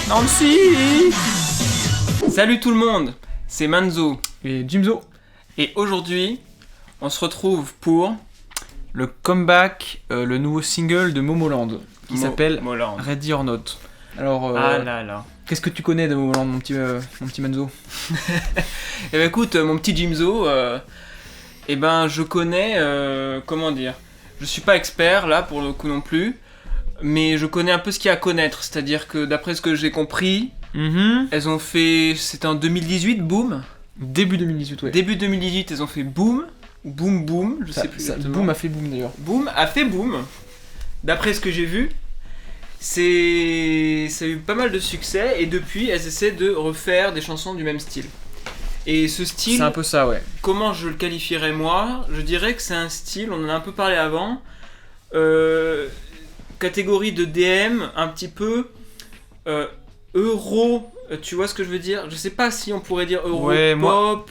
Nancy. Salut tout le monde, c'est Manzo et Jimzo. Et aujourd'hui, on se retrouve pour le comeback, le nouveau single de Momoland qui s'appelle Ready or Not. Alors, ah là là. Qu'est-ce que tu connais de Momoland, mon petit Manzo? Eh ben écoute, mon petit Jimzo, je connais, comment dire, je suis pas expert là pour le coup non plus, mais je connais un peu ce qu'il y a à connaître, c'est-à-dire que d'après ce que j'ai compris, elles ont fait, c'était en 2018, Boom. Début 2018, ouais. Début 2018, elles ont fait Boom, Boom, je sais plus exactement. Boom a fait Boom d'ailleurs. Boom a fait Boom, d'après ce que j'ai vu. Ça a eu pas mal de succès et depuis elles essaient de refaire des chansons du même style. Et ce style, c'est un peu ça, ouais. Comment je le qualifierais moi? Je dirais que c'est un style, on en a un peu parlé avant, catégorie de DM, un petit peu euro, tu vois ce que je veux dire? Je sais pas si on pourrait dire euro, ouais, pop.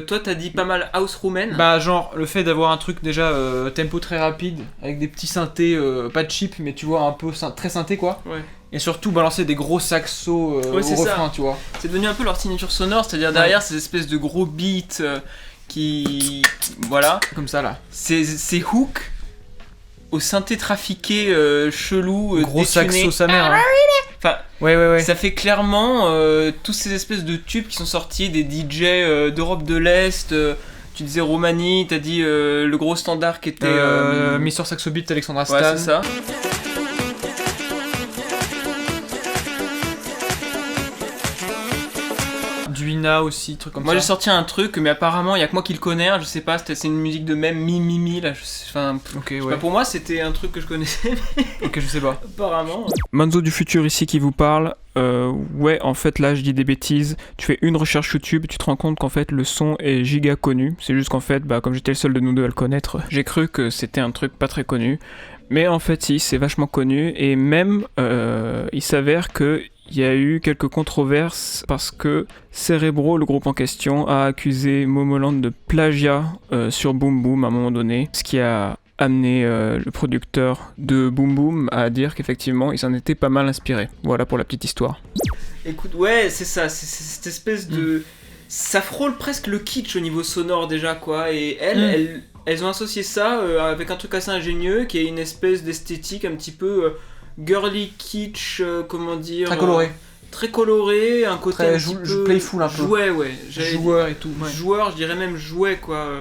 Toi t'as dit pas mal house roumaine. Bah genre le fait d'avoir un truc déjà tempo très rapide avec des petits synthés, pas cheap mais tu vois un peu très synthé quoi. Ouais. Et surtout balancer des gros saxos au refrain, tu vois. C'est devenu un peu leur signature sonore, c'est-à-dire derrière ces espèces de gros beats qui... Voilà. Comme ça là. Ces hooks au synthé trafiqué chelou, gros saxo sa mère. Hein. Enfin, ouais. Ça fait clairement tous ces espèces de tubes qui sont sortis des DJ d'Europe de l'Est. Tu disais Roumanie, t'as dit le gros standard qui était... Mr. Saxo Beat, Alexandra Stan. Ouais, c'est ça. Duina aussi, truc comme ça. Moi j'ai sorti un truc, mais apparemment il y a que moi qui le connais, hein, je sais pas, c'est une musique de même mi là, pour moi c'était un truc que je connaissais. Ok, je sais pas. Apparemment. Manzo du futur ici qui vous parle. Ouais, en fait là je dis des bêtises. Tu fais une recherche YouTube, tu te rends compte qu'en fait le son est giga connu. C'est juste qu'en fait, comme j'étais le seul de nous deux à le connaître, j'ai cru que c'était un truc pas très connu. Mais en fait si, c'est vachement connu et même il s'avère que il y a eu quelques controverses parce que Cerebro, le groupe en question, a accusé Momoland de plagiat sur Boom Boom à un moment donné, ce qui a amené le producteur de Boom Boom à dire qu'effectivement il s'en était pas mal inspiré. Voilà pour la petite histoire. Écoute, ouais, c'est ça, c'est cette espèce de... Ça frôle presque le kitsch au niveau sonore déjà, quoi, et elles ont associé ça avec un truc assez ingénieux qui est une espèce d'esthétique un petit peu... girly kitsch, comment dire, très coloré, un côté très un petit peu playful un peu, jouet, joueur et tout, joueur, je dirais même jouet quoi,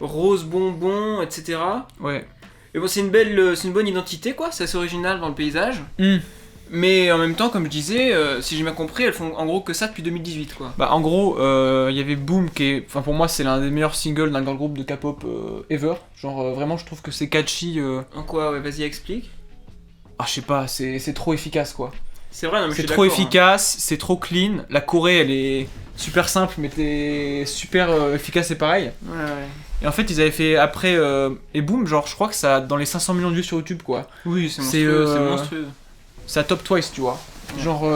rose bonbon, etc. Ouais. Et bon, c'est une bonne identité quoi, c'est assez original dans le paysage. Mais en même temps, comme je disais, si j'ai bien compris, elles font en gros que ça depuis 2018 quoi. Bah en gros, il y avait Boom qui est, enfin pour moi c'est l'un des meilleurs singles d'un girl group de K-pop ever. Genre vraiment je trouve que c'est catchy. En quoi? Ouais, vas-y explique. Ah je sais pas, c'est trop efficace quoi. C'est vrai, non mais c'est trop efficace, c'est trop clean. La choré elle est super simple mais t'es super efficace et pareil. Ouais. Et en fait ils avaient fait après et Boom, genre je crois que ça a dans les 500 millions de vues sur YouTube quoi. Oui c'est monstrueux, c'est à top Twice tu vois. Ouais. Genre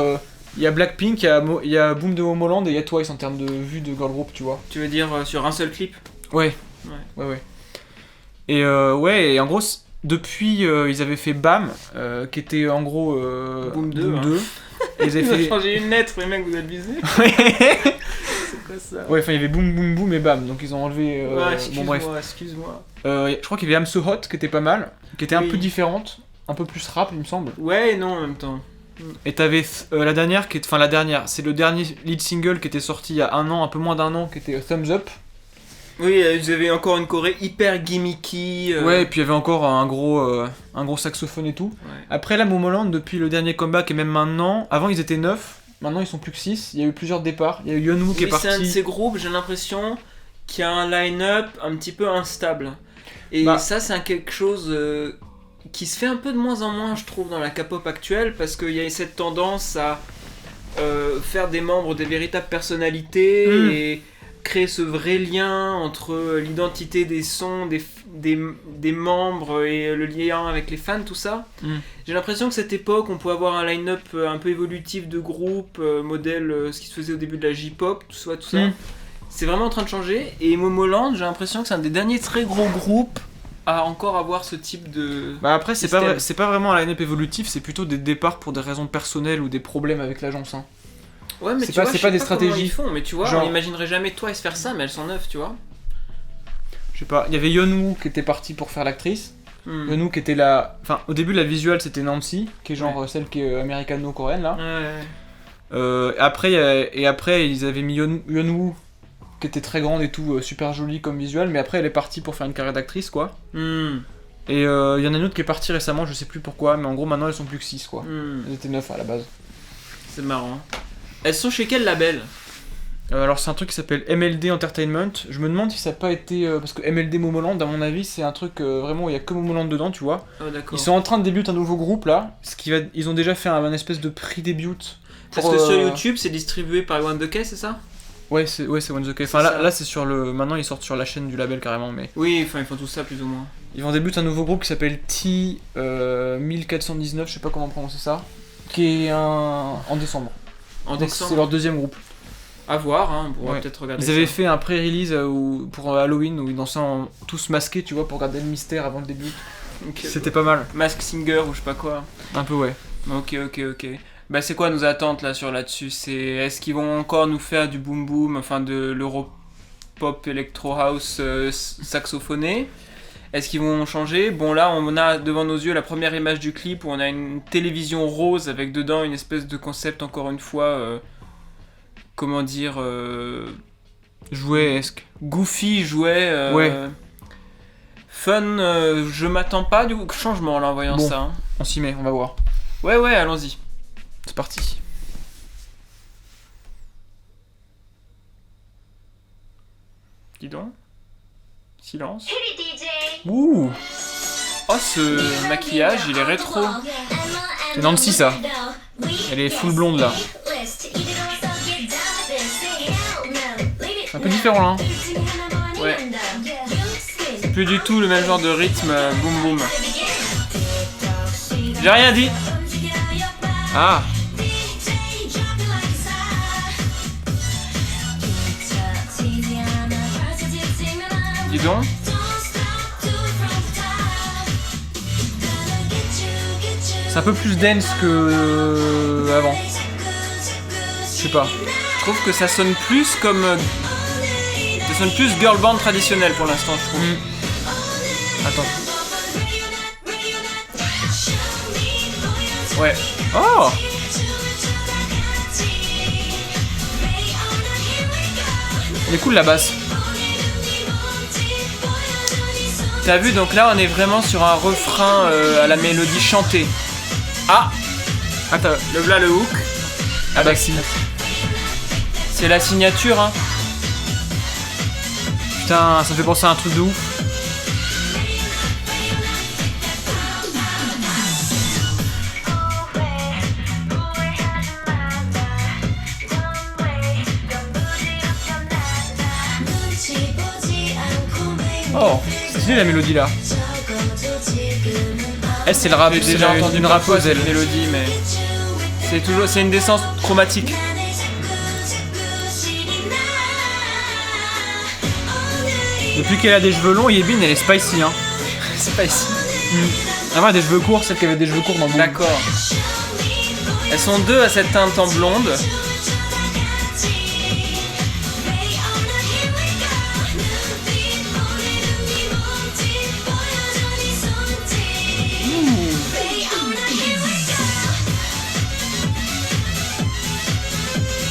il y a Blackpink, il y a Boom de Momoland et il y a Twice en termes de vues de girl group tu vois. Tu veux dire sur un seul clip? Ouais. Et et en gros depuis, ils avaient fait BAM, qui était en gros Boom 2. Et ils avaient fait... changé une lettre, les mecs, vous êtes abusés. C'est quoi ça? Ouais, enfin il y avait Boom et BAM, donc ils ont enlevé... excuse-moi. Je crois qu'il y avait I'm So Hot, qui était pas mal, qui était un peu différente, un peu plus rap, il me semble. Ouais et non en même temps. Et t'avais la dernière, c'est le dernier lead single qui était sorti il y a un peu moins d'un an, qui était Thumbs Up. Oui, vous avez encore une choré hyper gimmicky. Ouais, et puis il y avait encore un gros saxophone et tout. Ouais. Après là, Momoland, depuis le dernier comeback et même maintenant, avant ils étaient 9, maintenant ils sont plus que 6, il y a eu plusieurs départs. Il y a eu Yeonwoo qui est parti. C'est un de ces groupes, j'ai l'impression, qui a un line-up un petit peu instable. Et ça, c'est quelque chose qui se fait un peu de moins en moins, je trouve, dans la K-pop actuelle, parce qu'il y a cette tendance à faire des membres des véritables personnalités et créer ce vrai lien entre l'identité des sons, des membres et le lien avec les fans, tout ça. J'ai l'impression que cette époque, on peut avoir un line-up un peu évolutif de groupe, modèle ce qui se faisait au début de la J-pop, tout ça. C'est vraiment en train de changer. Et Momoland, j'ai l'impression que c'est un des derniers très gros groupes à encore avoir ce type de... Bah après, c'est pas vraiment un line-up évolutif, c'est plutôt des départs pour des raisons personnelles ou des problèmes avec l'agence. Hein. Ouais, mais c'est pas des stratégies. Ils font, mais tu vois, genre... on imaginerait jamais Twice faire ça, mais elles sont neuves, tu vois. Je sais pas, il y avait Yeonwoo qui était partie pour faire l'actrice. Yeonwoo qui était la... Enfin, au début, la visuelle, c'était Nancy, qui est genre celle qui est américano-coréenne, là. Après, ils avaient mis Yeonwoo, qui était très grande et tout, super jolie comme visuel, mais après, elle est partie pour faire une carrière d'actrice, quoi. Et il y en a une autre qui est partie récemment, je sais plus pourquoi, mais en gros, maintenant, elles sont plus que 6, quoi. Elles étaient 9 à la base. C'est marrant. Elles sont chez quel label ? Alors c'est un truc qui s'appelle MLD Entertainment. Je me demande si ça n'a pas été... parce que MLD Momoland, à mon avis, c'est un truc vraiment où il n'y a que Momoland dedans, tu vois. Oh, d'accord. Ils sont en train de débuter un nouveau groupe, là. Ils ont déjà fait un espèce de prix-début. Parce que sur YouTube, c'est distribué par One The K, c'est ça ? Ouais, c'est One The K. Enfin, là c'est sur le... Maintenant, ils sortent sur la chaîne du label, carrément, mais... Oui, enfin, ils font tout ça, plus ou moins. Ils vont débuter un nouveau groupe qui s'appelle T1419, je sais pas comment prononcer ça. Qui est en décembre. C'est leur deuxième groupe. À voir, hein, on pourra peut-être regarder. Ils avaient fait un pré-release pour Halloween où ils dansaient tous masqués, tu vois, pour garder le mystère avant le début. Okay. C'était pas mal. Mask Singer ou je sais pas quoi. Un peu, ouais. Ok. Bah, c'est quoi nos attentes là-dessus ? Est-ce qu'ils vont encore nous faire du boom boom, enfin de l'Europop Electro House saxophoné ? Est-ce qu'ils vont changer ? Bon, là, on a devant nos yeux la première image du clip où on a une télévision rose avec dedans une espèce de concept, encore une fois, comment dire... jouet-esque. Goofy, jouet... ouais. Fun, je m'attends pas du changement là en voyant ça. Hein. On s'y met, on va voir. Ouais, allons-y. C'est parti. Dis donc. Silence. Ouh. Oh, ce maquillage, il est rétro. C'est Nancy, ça. Elle est full blonde, là. C'est un peu différent, là. Ouais. C'est plus du tout le même genre de rythme boum boum. J'ai rien dit. Ah. Dis donc. C'est un peu plus dense que avant. Je sais pas. Je trouve que ça sonne plus comme... ça sonne plus girl band traditionnel pour l'instant, je trouve. Attends. Ouais. Oh. Elle est cool la basse. T'as vu, donc là on est vraiment sur un refrain à la mélodie chantée. Ah. Attends, le hook. Ah bah si. C'est la signature, hein. Putain, ça me fait penser à un truc de ouf. Oh, c'est stylé la mélodie là. Elle c'est le rap, j'ai déjà entendu une rappeuse elle. Mélodie, mais c'est une descente chromatique. Depuis qu'elle a des cheveux longs, Yebin elle est spicy hein. Spicy. Avant elle a des cheveux courts, celle qui avait des cheveux courts dans le monde. D'accord. Elles sont deux à cette teinte en blonde.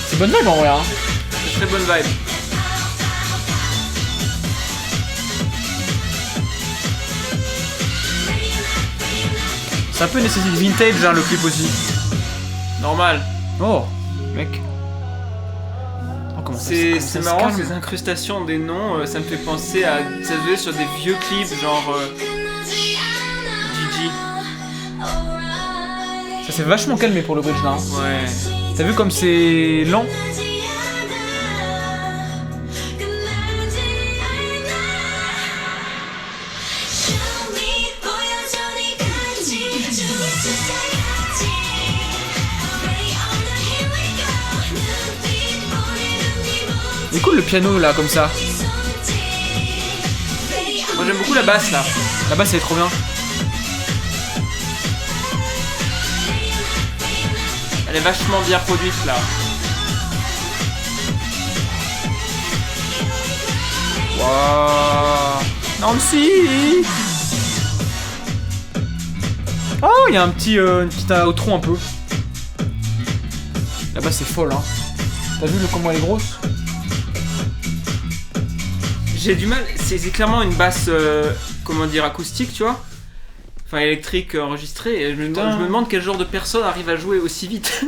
C'est bonne vibe en vrai hein. C'est très bonne vibe. C'est un peu une esthétique vintage hein, le clip aussi. Normal. Oh, mec. Oh, c'est marrant ces incrustations des noms, ça me fait penser à... Ça se faisait sur des vieux clips genre... Gigi. Ça s'est vachement calmé pour le bridge là. Hein. Ouais. T'as vu comme c'est lent? Il est cool le piano là comme ça. Moi j'aime beaucoup la basse là. La basse, elle est trop bien. Elle est vachement bien produite là. Waouh. Nancy. Oh, il y a une petite outro un peu. La basse, c'est folle, hein. T'as vu comment elle est grosse? J'ai du mal, c'est clairement une basse, comment dire, acoustique, tu vois. Enfin, électrique enregistrée. Et je me demande quel genre de personne arrive à jouer aussi vite.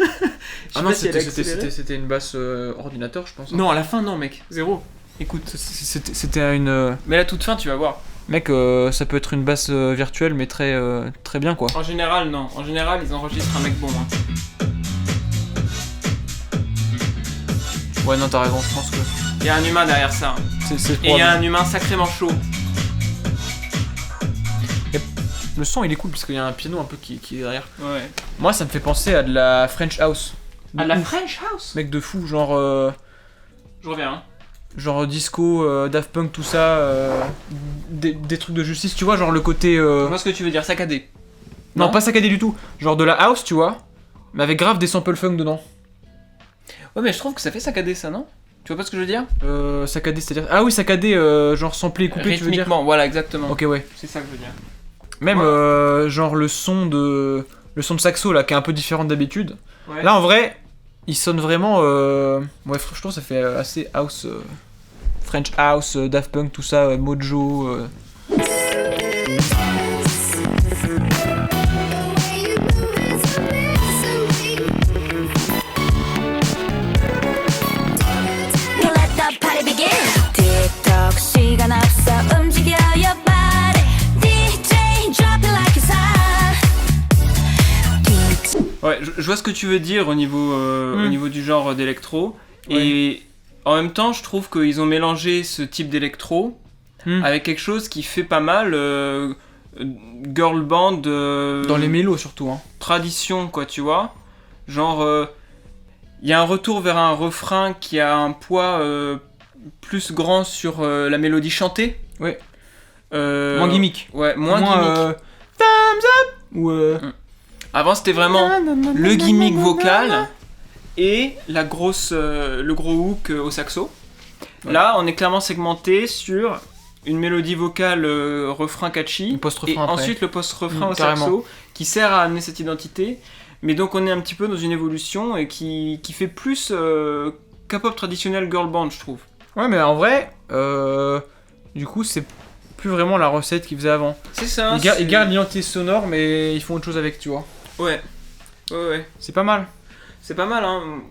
Ah non, c'était une basse ordinateur, je pense. Hein. Non, à la fin, non, mec. Zéro. Écoute. C'était une... Mais à la toute fin, tu vas voir. Mec, ça peut être une basse virtuelle, mais très bien, quoi. En général, non. En général, ils enregistrent un mec bon. Hein. Ouais, non, t'as raison, je pense que... Il y a un humain derrière ça. Et il y a un humain sacrément chaud. Le son, il est cool, parce qu'il y a un piano un peu qui est derrière. Ouais. Moi, ça me fait penser à de la French House. À la French House? Mec de fou, genre... Je reviens, hein. Genre disco, Daft Punk, tout ça, des trucs de justice, tu vois, genre le côté... Moi, ce que tu veux dire, saccadé. Non, pas saccadé du tout. Genre de la house, tu vois, mais avec grave des samples funk dedans. Ouais, mais je trouve que ça fait saccadé, ça, non? Tu vois pas ce que je veux dire? Saccadé, c'est-à-dire... Ah oui, saccadé, genre samplé et coupé, tu veux dire? Voilà, exactement. Ok, ouais. C'est ça que je veux dire. Même, genre le son de saxo, là, qui est un peu différent d'habitude. Ouais. Là, en vrai, il sonne vraiment... Ouais, je trouve que ça fait assez house... French House, Daft Punk, tout ça, Mojo... Ouais, je vois ce que tu veux dire au niveau du genre d'électro. Ouais. Et en même temps, je trouve qu'ils ont mélangé ce type d'électro avec quelque chose qui fait pas mal girl band. Dans les mélos surtout. Hein. Tradition, quoi, tu vois. Genre, il y a un retour vers un refrain qui a un poids plus grand sur la mélodie chantée. Ouais. Moins gimmick. Ouais, moins gimmick. Thumbs up ou Avant, c'était vraiment le gimmick vocal et le gros hook au saxo. Ouais. Là, on est clairement segmenté sur une mélodie vocale refrain catchy et ensuite le post-refrain au saxo qui sert à amener cette identité. Mais donc, on est un petit peu dans une évolution et qui fait plus K-pop traditionnel girl band, je trouve. Ouais, mais en vrai, du coup, c'est plus vraiment la recette qu'ils faisaient avant. C'est ça. Ils gardent l'identité sonore, mais ils font autre chose avec, tu vois. Ouais. C'est pas mal. C'est pas mal, hein.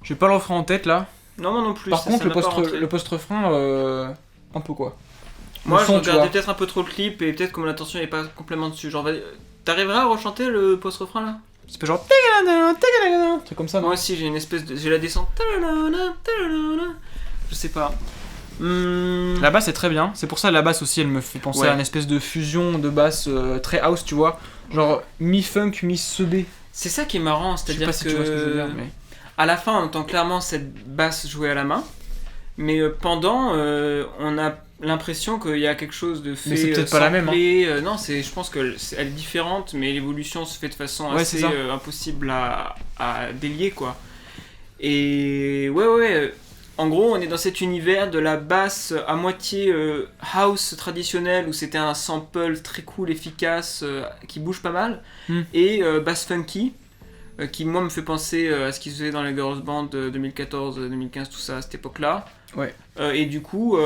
J'ai pas le refrain en tête, là. Non, moi non plus. Par contre, le post-refrain, un peu quoi. Moi, je regardais peut-être un peu trop le clip et peut-être que mon attention n'est pas complètement dessus. Genre, t'arriveras à rechanter le post-refrain, là? C'est pas genre... un truc comme ça, non? Moi aussi, j'ai la descente. Je sais pas. La basse est très bien, c'est pour ça la basse aussi elle me fait penser à une espèce de fusion de basse très house, tu vois, genre mi-funk, mi-sebé. C'est ça qui est marrant, c'est-à-dire si tu vois ce que je veux dire, mais... à la fin on entend clairement cette basse jouée à la main, mais pendant on a l'impression qu'il y a quelque chose de fait. Mais c'est peut-être pas la même. Hein. Non, je pense qu'elle est différente, mais l'évolution se fait de façon assez impossible à délier, quoi. Et ouais. En gros, on est dans cet univers de la basse à moitié house traditionnelle où c'était un sample très cool, efficace, qui bouge pas mal, et basse funky, qui moi me fait penser à ce qu'ils faisaient dans les girls band 2014, 2015, tout ça à cette époque-là. Ouais. Et du coup,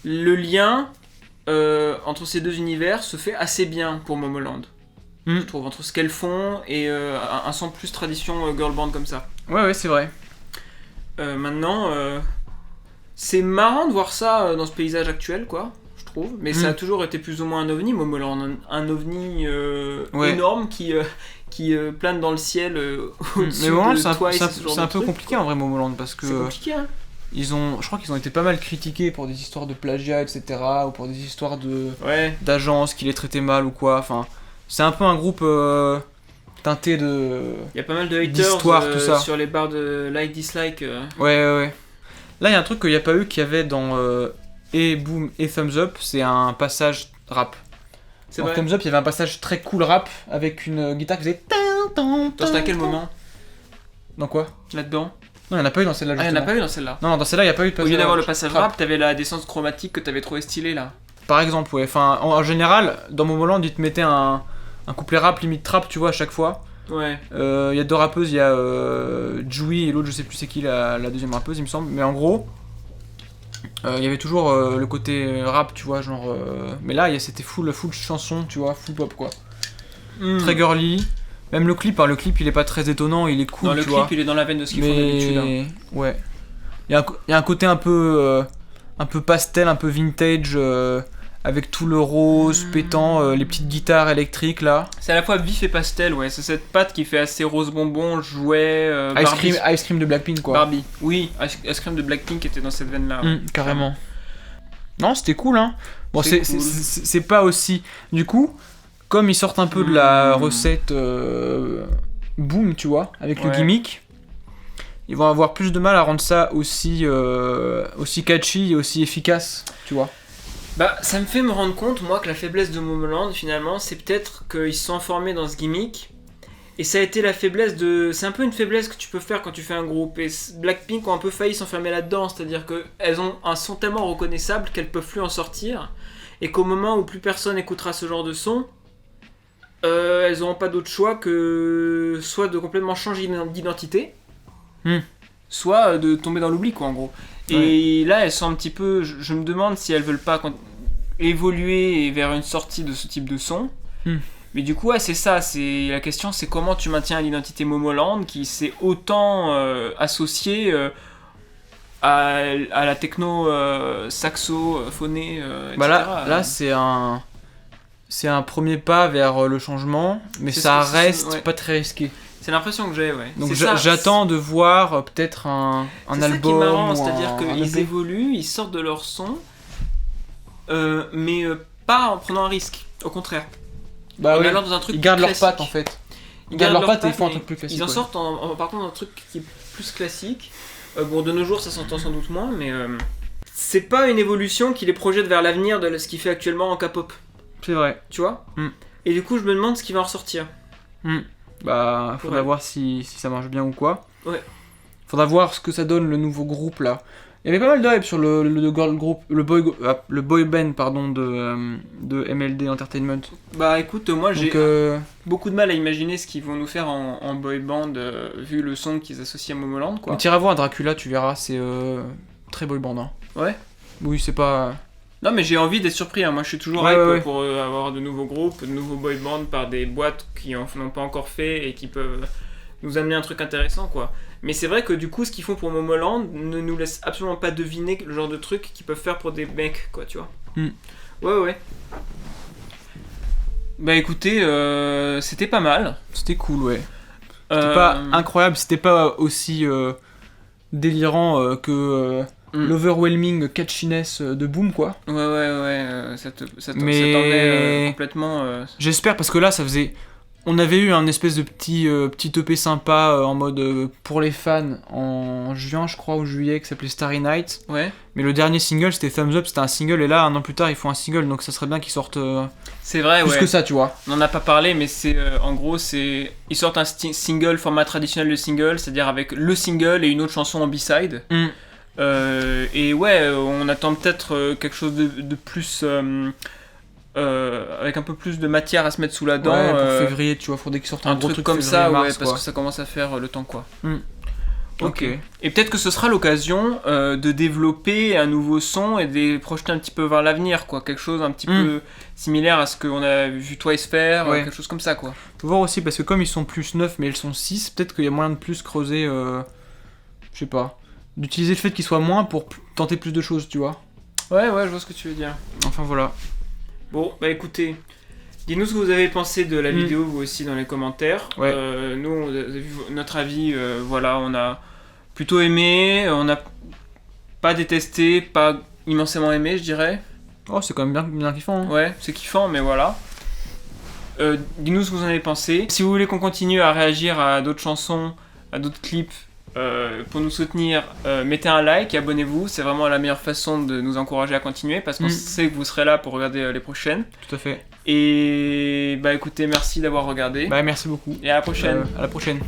le lien entre ces deux univers se fait assez bien pour Momoland. Je trouve, entre ce qu'elles font et un son plus tradition girl band comme ça. Ouais, c'est vrai. Maintenant, c'est marrant de voir ça dans ce paysage actuel, quoi, je trouve. Mais ça a toujours été plus ou moins un ovni, Momoland, un ovni énorme qui plane dans le ciel au-dessus de Twice. C'est un peu compliqué en vrai, Momoland, parce que... C'est compliqué, hein. Je crois qu'ils ont été pas mal critiqués pour des histoires de plagiat, etc. Ou pour des histoires d'agences qui les traitaient mal ou quoi. Enfin, c'est un peu un groupe... teinté de... Il y a pas mal de haters tout ça. Sur les barres de like-dislike. Ouais. Là, il y a un truc qu'il n'y a pas eu qu'il y avait dans et Boom et Thumbs Up, c'est un passage rap. C'est Dans vrai. Thumbs Up, il y avait un passage très cool rap avec une guitare qui faisait. C'était à quel moment Dans quoi? là-dedans? Non, il n'y en a pas eu dans celle-là. Ah, il n'y en a justement. pas eu dans celle-là. Non, dans celle-là, il n'y a pas eu de Au passage lieu d'avoir le passage rap. rap, t'avais la descente chromatique que t'avais trouvé stylée là. Par exemple, ouais. Enfin, en général, dans Momoland, ils te mettaient un couplet rap limite trap, tu vois, à chaque fois. Ouais. Il y a deux rappeuses, il y a Jui et l'autre, je sais plus c'est qui la deuxième rappeuse, il me semble. Mais en gros, il y avait toujours le côté rap, tu vois, genre. Mais là, c'était full chanson, tu vois, full pop quoi. Très girly. Même le clip, il est pas très étonnant, il est cool. Non, le tu clip vois. il est dans la veine de ce qu'ils font d'habitude. Hein. Ouais. Il y a un côté un peu pastel, un peu vintage, avec tout le rose pétant, les petites guitares électriques là. C'est à la fois vif et pastel, ouais. C'est cette patte qui fait assez rose bonbon, jouet. Ice Cream de Blackpink quoi. Barbie. Oui, Ice Cream de Blackpink était dans cette veine là. Ouais. Carrément. Non, c'était cool hein. Bon, C'est c'est cool. c'est pas aussi. Du coup, comme ils sortent un peu de la recette boom, tu vois, avec le Ouais. gimmick, ils vont avoir plus de mal à rendre ça aussi catchy et aussi efficace, tu vois. Bah, ça me fait me rendre compte, moi, que la faiblesse de Momoland, finalement, c'est peut-être qu'ils se sont formés dans ce gimmick. Et ça a été la faiblesse de. C'est un peu une faiblesse que tu peux faire quand tu fais un groupe. Et Blackpink ont un peu failli s'enfermer là-dedans. C'est-à-dire qu'elles ont un son tellement reconnaissable qu'elles peuvent plus en sortir. Et qu'au moment où plus personne écoutera ce genre de son, elles n'auront pas d'autre choix que soit de complètement changer d'identité, soit de tomber dans l'oubli, quoi, en gros. Et là, elles sont un petit peu. Je me demande si elles veulent pas évoluer vers une sortie de ce type de son. Mais du coup, ouais, c'est ça. C'est la question, c'est comment tu maintiens l'identité Momoland qui s'est autant associée à la techno saxo, phonée, etc. Bah là c'est un premier pas vers le changement, mais C'est ça ce que- reste ouais. pas très risqué. C'est l'impression que j'ai, ouais. Donc C'est ça. j'attends de voir peut-être un C'est album. ça qui est marrant, ou c'est-à-dire un qu'ils EP. évoluent, ils sortent de leur son, mais pas en prenant un risque. Au contraire. Bah En ouais, allant dans un truc ils gardent leur classique. patte en fait. Ils gardent leur patte et ils font un mais truc plus classique. Ils en ouais. sortent en partant d'un truc qui est plus classique. Bon, de nos jours, ça s'entend sans doute moins, mais c'est pas une évolution qui les projette vers l'avenir de ce qu'il fait actuellement en K-pop. C'est vrai. Tu vois Mm. Et du coup, je me demande ce qui va en ressortir. Bah, faudra Ouais. voir si ça marche bien ou quoi. Ouais. Faudra voir ce que ça donne le nouveau groupe là. Il y avait pas mal de hype sur le girl group, le boy band pardon de MLD Entertainment. Bah écoute, moi j'ai Donc beaucoup de mal à imaginer ce qu'ils vont nous faire en boy band vu le son qu'ils associent à Momoland, quoi. on tira voir Dracula, tu verras, c'est très boy band. Hein. Ouais. Oui, c'est pas. Non, mais j'ai envie d'être surpris. Hein. Moi, je suis toujours Ouais, hype ouais. pour avoir de nouveaux groupes, de nouveaux boy bands par des boîtes qui en n'ont pas encore fait et qui peuvent nous amener un truc intéressant, quoi. Mais c'est vrai que du coup, ce qu'ils font pour Momoland ne nous laisse absolument pas deviner le genre de truc qu'ils peuvent faire pour des mecs, quoi, tu vois. Ouais. Bah écoutez, c'était pas mal. C'était cool, ouais. C'était pas incroyable, c'était pas aussi délirant que l'overwhelming catchiness de Boom, quoi. Ouais, ça Mais- t'emmenait complètement. J'espère, parce que là, ça faisait. On avait eu un espèce de petit EP sympa en mode pour les fans en juin, je crois, ou juillet, qui s'appelait Starry Night. Ouais. Mais le dernier single, c'était Thumbs Up, c'était un single, et là, un an plus tard, ils font un single, donc ça serait bien qu'ils sortent C'est vrai, plus ouais. que ça, tu vois. On n'en a pas parlé, mais c'est en gros, ils sortent un single format traditionnel de single, c'est-à-dire avec le single et une autre chanson en B-side. Et ouais, on attend peut-être quelque chose de plus. Avec un peu plus de matière à se mettre sous la dent. Ouais, pour février, tu vois, faudrait qu'ils sortent un un gros truc comme ça, février, ouais, mars, parce quoi. que ça commence à faire le temps, quoi. Ok. Et peut-être que ce sera l'occasion de développer un nouveau son et de les projeter un petit peu vers l'avenir, quoi. Quelque chose un petit peu similaire à ce qu'on a vu Twice faire, Ouais. quelque chose comme ça, quoi. Faut voir aussi, parce que comme ils sont plus 9, mais ils sont 6, peut-être qu'il y a moyen de plus creuser, je sais pas, d'utiliser le fait qu'ils soient moins pour tenter plus de choses, tu vois. Ouais, je vois ce que tu veux dire. Enfin voilà. Bon, bah écoutez, dites-nous ce que vous avez pensé de la vidéo, vous aussi, dans les commentaires. Ouais. Nous, on a vu notre avis, voilà, on a plutôt aimé, on n'a pas détesté, pas immensément aimé, je dirais. Oh, c'est quand même bien kiffant. Hein. Ouais, c'est kiffant, mais voilà. Dites-nous ce que vous en avez pensé. Si vous voulez qu'on continue à réagir à d'autres chansons, à d'autres clips, pour nous soutenir, mettez un like, abonnez-vous, c'est vraiment la meilleure façon de nous encourager à continuer parce qu'on sait que vous serez là pour regarder les prochaines. Tout à fait. Et bah écoutez, merci d'avoir regardé. Bah merci beaucoup. Et à la prochaine. À la prochaine.